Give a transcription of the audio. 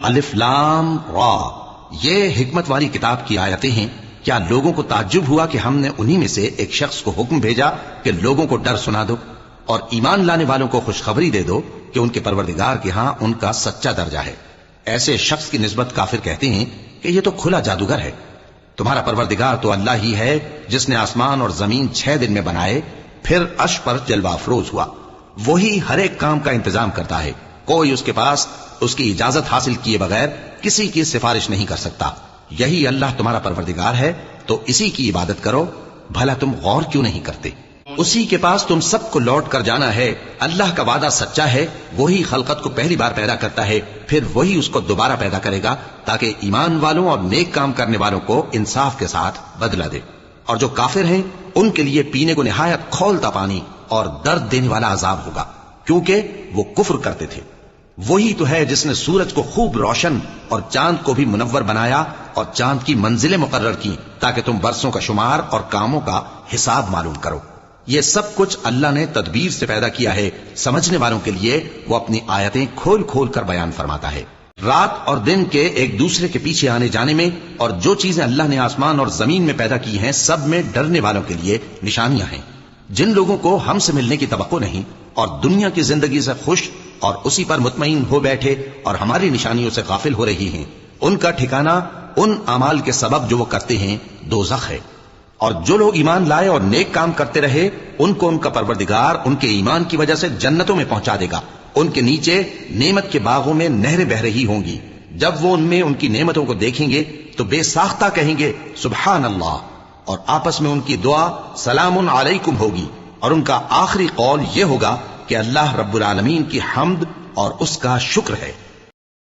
الف لام را، یہ حکمت والی کتاب کی آیتیں ہیں۔ کیا لوگوں کو تعجب ہوا کہ ہم نے انہی میں سے ایک شخص کو حکم بھیجا کہ لوگوں کو ڈر سنا دو اور ایمان لانے والوں کو خوشخبری دے دو کہ ان کے پروردگار کے ہاں ان کا سچا درجہ ہے۔ ایسے شخص کی نسبت کافر کہتے ہیں کہ یہ تو کھلا جادوگر ہے۔ تمہارا پروردگار تو اللہ ہی ہے جس نے آسمان اور زمین 6 دن میں بنائے، پھر عرش پر جلوہ افروز ہوا۔ وہی ہر ایک کام کا انتظام کرتا ہے، کوئی اس کے پاس اس کی اجازت حاصل کیے بغیر کسی کی سفارش نہیں کر سکتا۔ یہی اللہ تمہارا پروردگار ہے، تو اسی کی عبادت کرو۔ بھلا تم غور کیوں نہیں کرتے؟ اسی کے پاس تم سب کو لوٹ کر جانا ہے۔ اللہ کا وعدہ سچا ہے، وہی خلقت کو پہلی بار پیدا کرتا ہے، پھر وہی اس کو دوبارہ پیدا کرے گا تاکہ ایمان والوں اور نیک کام کرنے والوں کو انصاف کے ساتھ بدلہ دے۔ اور جو کافر ہیں ان کے لیے پینے کو نہایت کھولتا پانی اور درد دینے والا عذاب ہوگا، کیونکہ وہ کفر کرتے تھے۔ وہی تو ہے جس نے سورج کو خوب روشن اور چاند کو بھی منور بنایا اور چاند کی منزلیں مقرر کی تاکہ تم برسوں کا شمار اور کاموں کا حساب معلوم کرو۔ یہ سب کچھ اللہ نے تدبیر سے پیدا کیا ہے، سمجھنے والوں کے لیے وہ اپنی آیتیں کھول کھول کر بیان فرماتا ہے۔ رات اور دن کے ایک دوسرے کے پیچھے آنے جانے میں اور جو چیزیں اللہ نے آسمان اور زمین میں پیدا کی ہیں سب میں ڈرنے والوں کے لیے نشانیاں ہیں۔ جن لوگوں کو ہم سے ملنے کی توقع نہیں اور دنیا کی زندگی سے خوش اور اسی پر مطمئن ہو بیٹھے اور ہماری نشانیوں سے غافل ہو رہی ہیں، ان کا ٹھکانہ ان اعمال کے سبب جو وہ کرتے ہیں دوزخ ہے۔ اور جو لوگ ایمان لائے اور نیک کام کرتے رہے ان کو ان کا پروردگار ان کے ایمان کی وجہ سے جنتوں میں پہنچا دے گا، ان کے نیچے نعمت کے باغوں میں نہریں بہ رہی ہوں گی۔ جب وہ ان میں ان کی نعمتوں کو دیکھیں گے تو بے ساختہ کہیں گے سبحان اللہ، اور آپس میں ان کی دعا سلام علیکم ہوگی، اور ان کا آخری قول یہ ہوگا کہ اللہ رب العالمین کی حمد اور اس کا شکر ہے۔